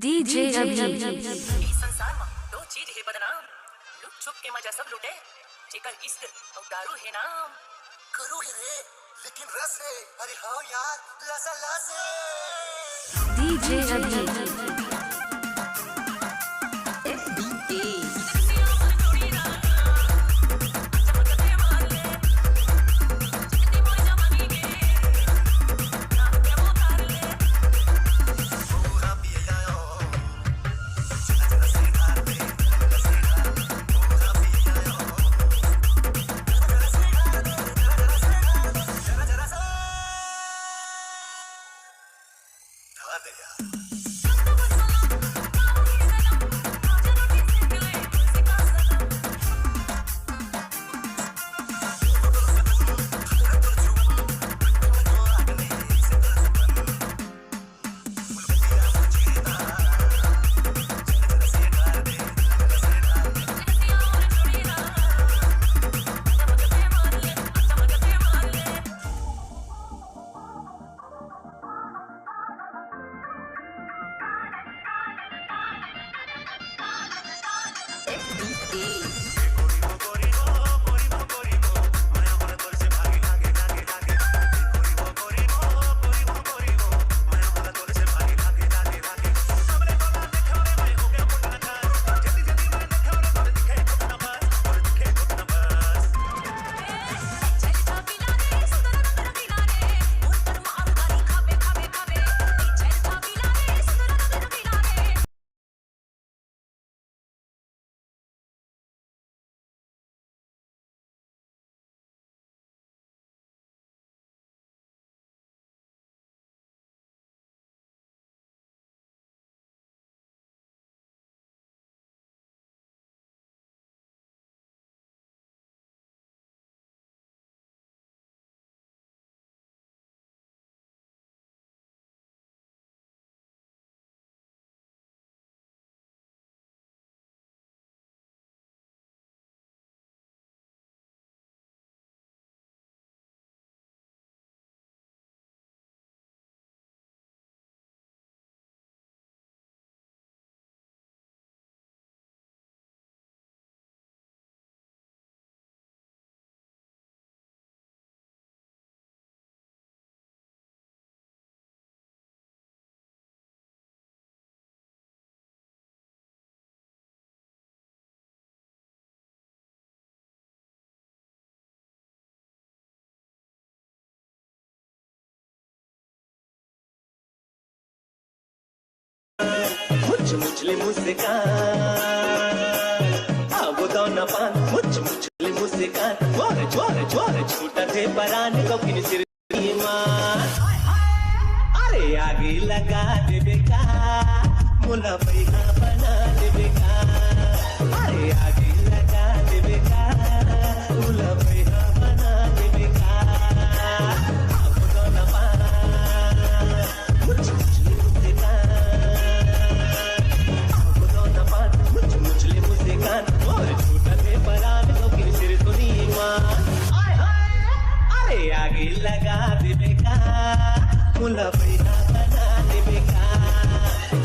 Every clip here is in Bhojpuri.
डीजे अभी संसारमा दो चीज है बदनाम लुक छुप के मजा सब लुटे चिकन इश्क और दारू है नाम करू है रे लेकिन रस है अरे हाँ यार लसा लस डीजे अभी मुचले मुस्कान आगो दोना पान मुचले मुस्कान जोर जोर जोर छूटा थे परान कौन सिर ईमान अरे आगे लगा देबे का मुला पैसा बना देबे का अरे आगे लगा देबे का मुला पैसा बना देबे का आगो दोना पान मुचले मुस्कान और छूटा थे परान कौन सिर ईमान अरे आगे लगा देबे का मुला पैसा बना देबे का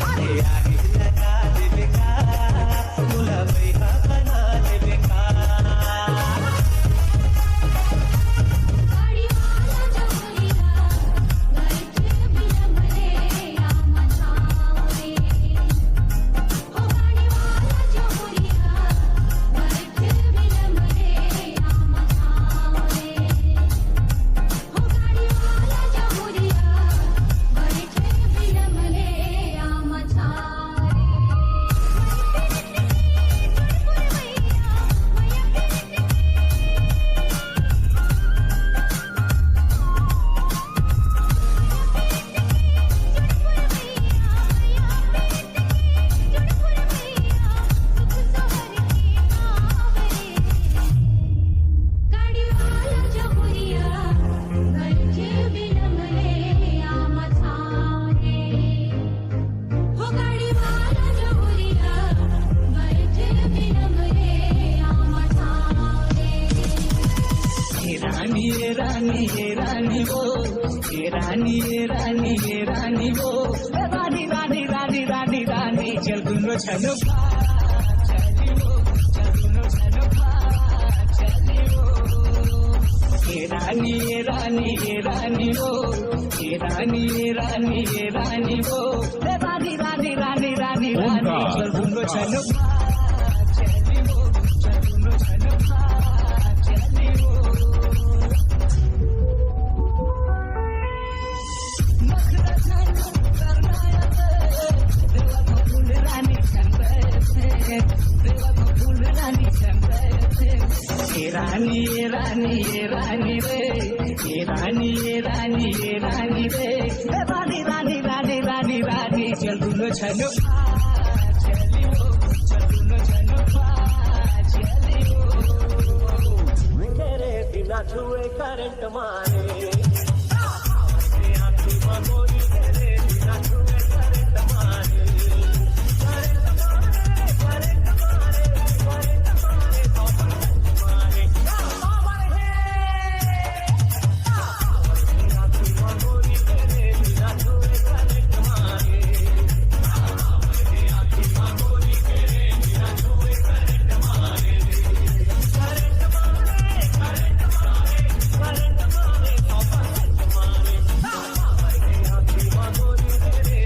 अरे आगे लगा देबे का मुला पैसा बना देबे का रानी ये रानी ये रानी वो, ये रानी ये रानी ये रानी वो, रानी रानी रानी रानी रानी चल दुनो छनो चली वो, चल दुनो छनो चली वो। ये रानी ये रानी ये रानी वो, ये रानी ये रानी ये रानी वो, रानी रानी रानी रानी रानी चल दुनो छनो चली वो, चल दुनो छनो चली वो। रानी ये रानी ये रानी रे, ये रानी ये रानी ये रानी रे, रानी रानी रानी रानी रानी चल दुनो छनो चली वो, चल दुनो छनो चली वो। तेरे बिना छुए करंट मारे, आँखी मगोरी तेरे बिना छुए करंट मारे, करंट मारे करंट मारे करंट मारे आँखी मगोरी तेरे बिना छुए करंट मारे, आँखी मगोरी तेरे बिना छुए करंट मारे, करंट मारे करंट मारे करंट मारे करंट मारे आँखी मगोरी तेरे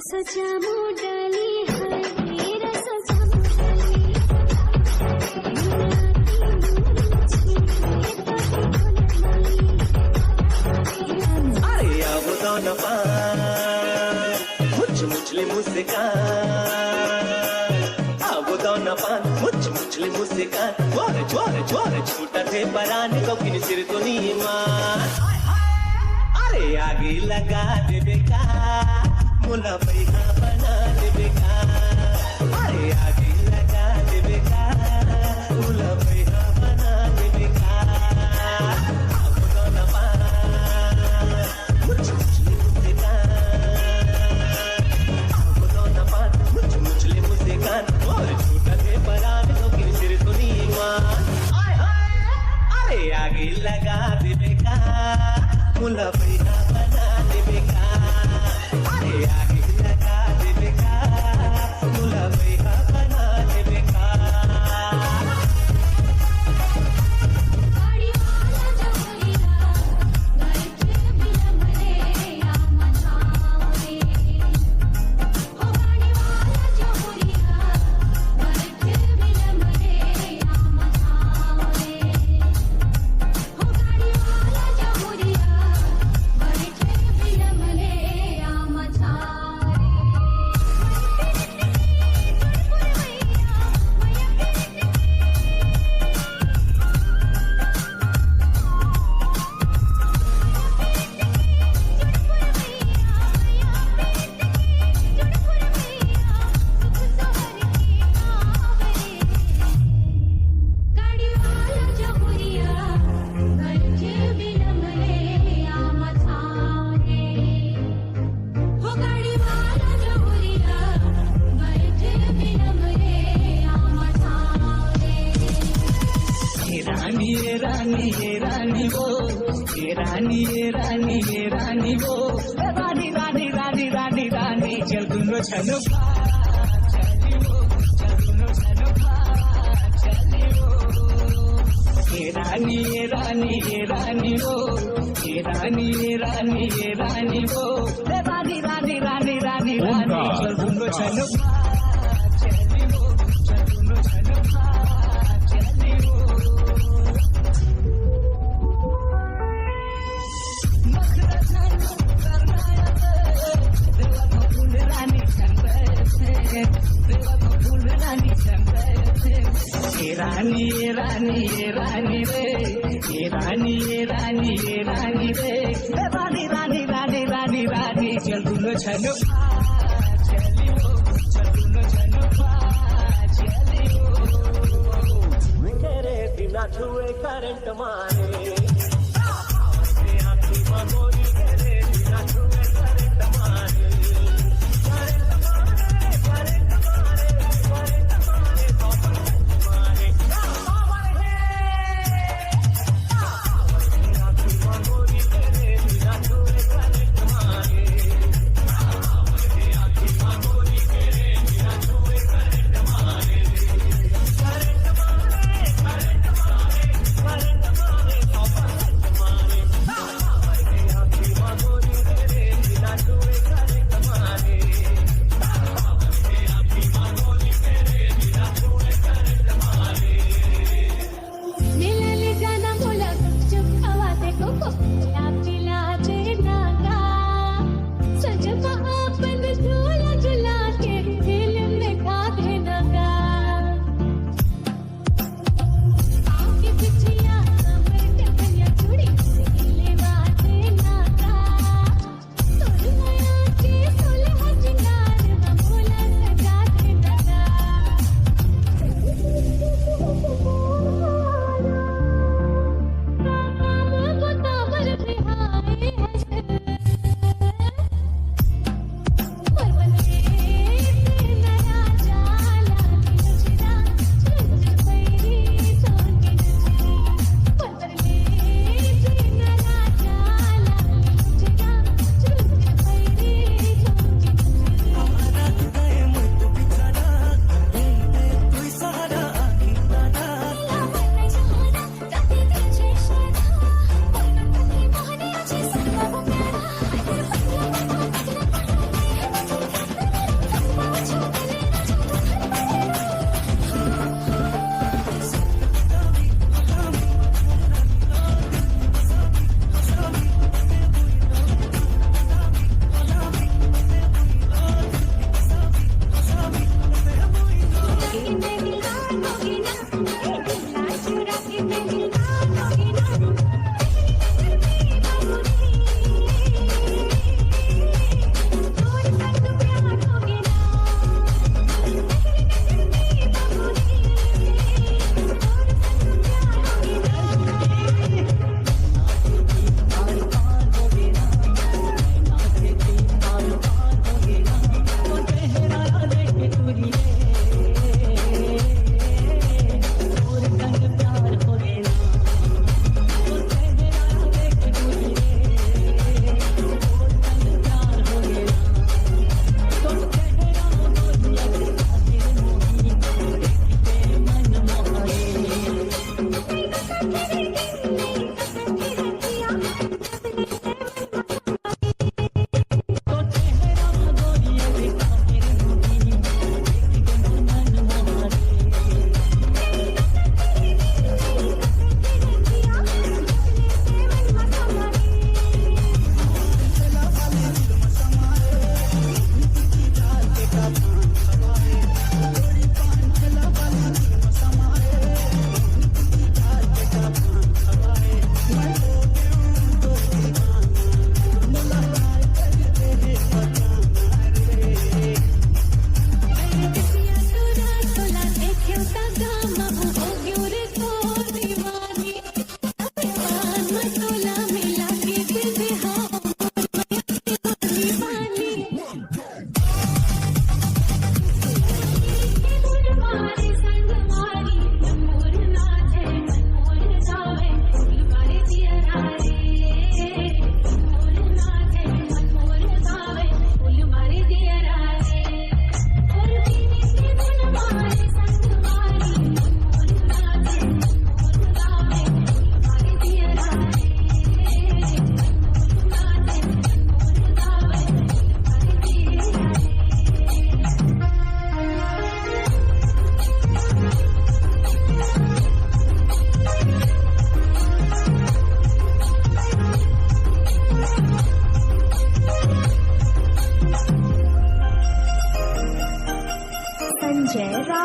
सजा मोडली है रस समडली अरे अब तो न मुझ मुझले मुस्कान अब तो न मुझले मुस्कान जोर जोर जोर छूटा थे परान कौकिन सिर तो नहीं मान अरे आगे लगा दे बेका मुला पैसा बना दे बेका अरे आगे लगा दे बेका मुला पैसा बना दे बेका अब तो न मुझ मुझले मुस्कान अब तो न मुझ मुझले मुस्कान और छूटा थे परान कौकिन सिर तो नहीं मान अरे आगे लगा दे बेका मुला पैसा बना दे बेका अरे आगे लगा दे बेका मुला पैसा बना दे बेका गाड़ी वाला जमुरिया बैठे बिलमरे या मचावे हो गाड़ी वाला जमुरिया बैठे बिलमरे या मचावे हो गाड़ी वाला जमुरिया बैठे बिलमरे या मचावे गाड़ी वाला जमुरिया बैठे बिलमरे या मचावे हो गाड़ी वाला जमुरिया बैठे बिलमरे या मचावे ये रानी ये रानी ये रानी वो ये रानी ये रानी ये रानी वो रानी रानी रानी रानी रानी चल दुनो छनो चली वो चल दुनो छनो चली वो ये रानी ये रानी ये रानी वो ये रानी ये रानी ये रानी वो रानी रानी रानी रानी रानी चल दुनो छनो चली वो चल दुनो छनो चली वो रानी ये रानी ये रानी रे ये रानी ये रानी ये रानी रे रानी रानी रानी रानी रानी चल दुनो छनो चली वो चल दुनो छनो चली वो तेरे बिना छुए करंट मारे आखी मगोरी तेरे बिना छुए करंट मारे करंट मारे करंट मारे करंट मारे आखी मगोरी तेरे बिना छुए करंट मारे आखी मगोरी तेरे बिना छुए करंट मारे करंट मारे करंट मारे करंट मारे करंट मारे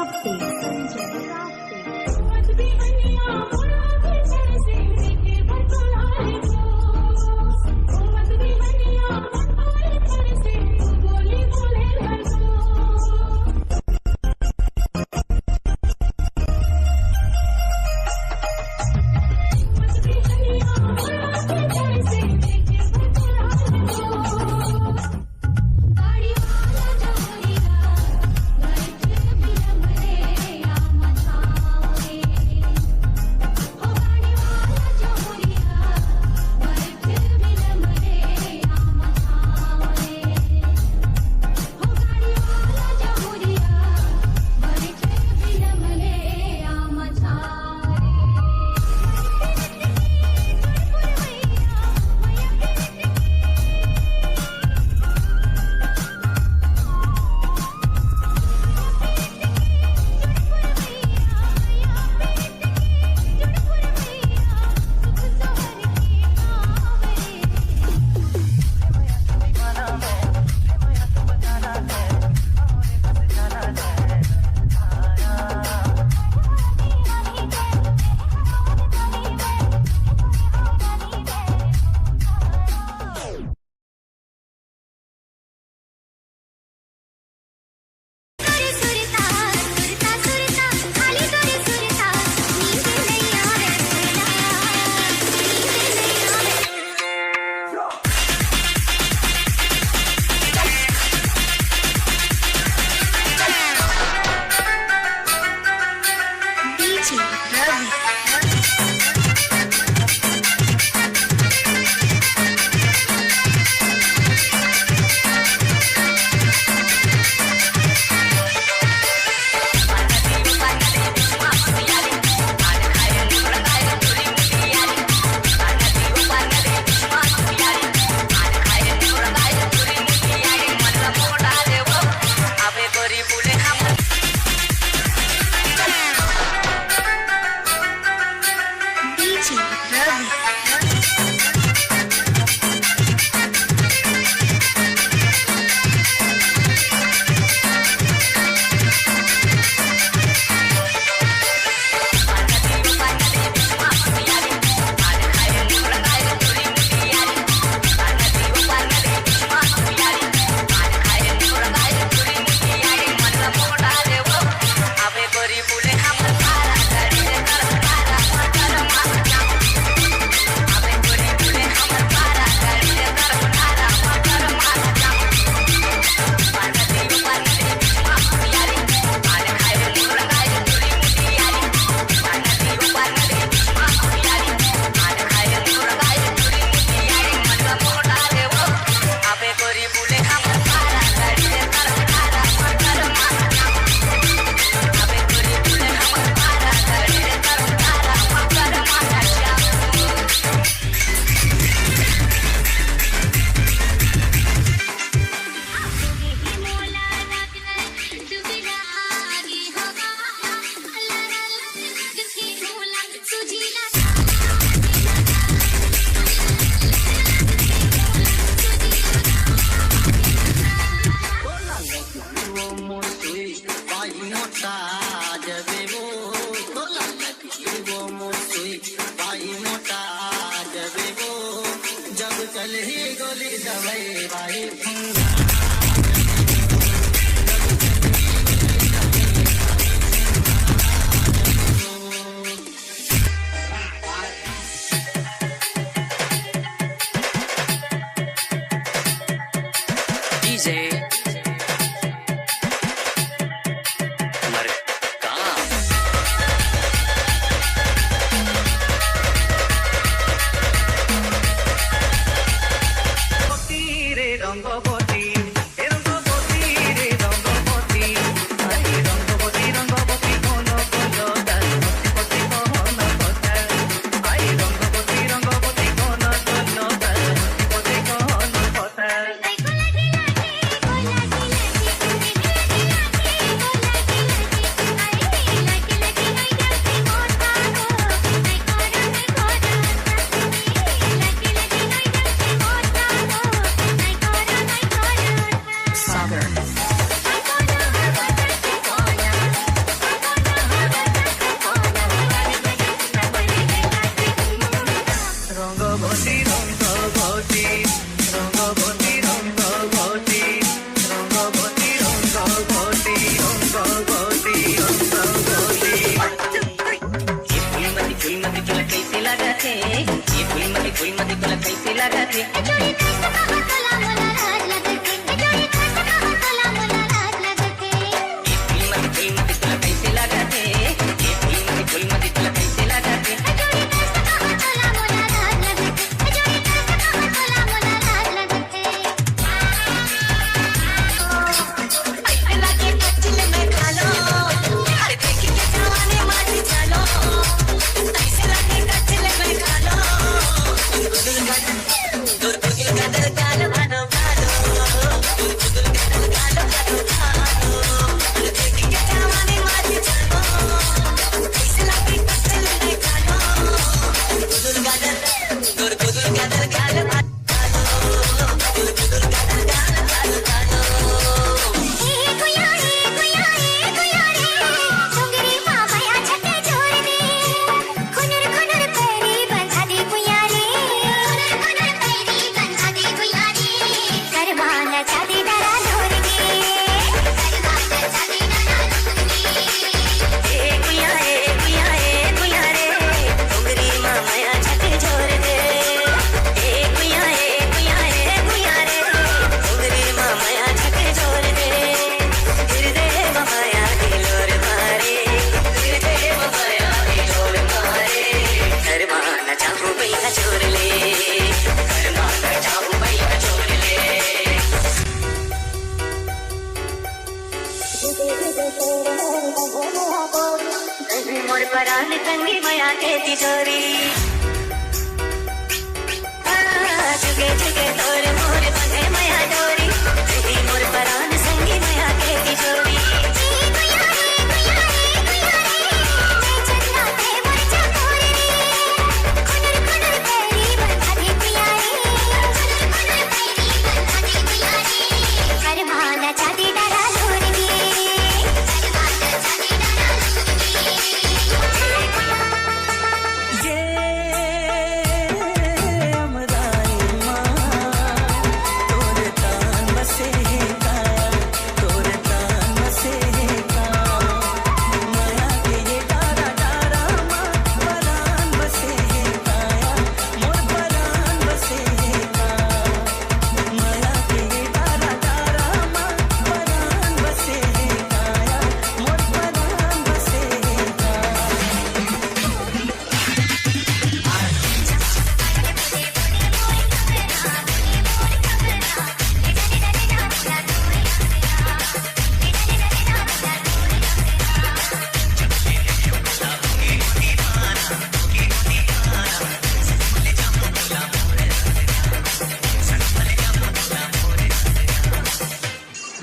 राफ्ते संजय राफ्ते मत भी हनिया मोरा के जैसे देखे बतलाए को मत भी हनिया मोरा के जैसे बोली बोले लगो मत भी हनिया मोरा के जैसे देखे बतलाए को गाड़ी वाला जोरिया घर के बिलमरे आम छावे हो गाड़ी वाला जोरिया घर के बिलमरे आम छावे हो गाड़ी वाला जोरिया घर के बिलमरे आम छावे सुरता सुरता सुरता खाली करे सुरता नींद नहीं आवे सुरता डीजे रवि डीजे रवि मोला लगन दुबिला आगे होगा किसकी मोला सुजीला जब चल ही गोली दवाई भाई डीजे रंगवती रंगवती रे रंगवती आई रंगवती रंगवती कोन कोन दाल पति मोहन कथा आई रंगवती रंगवती कोन कोन दाल पति मोहन कथा Bye. मैया के तिजोरी जुगे जुगे तोर मोर बंधे मैया डोरी तेरी मोर परान संगी मैया के तिजोरी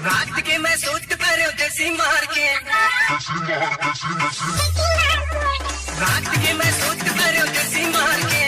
रात के मैं सोच कर देसी मार के रात के मैं सोच कर देसी मार के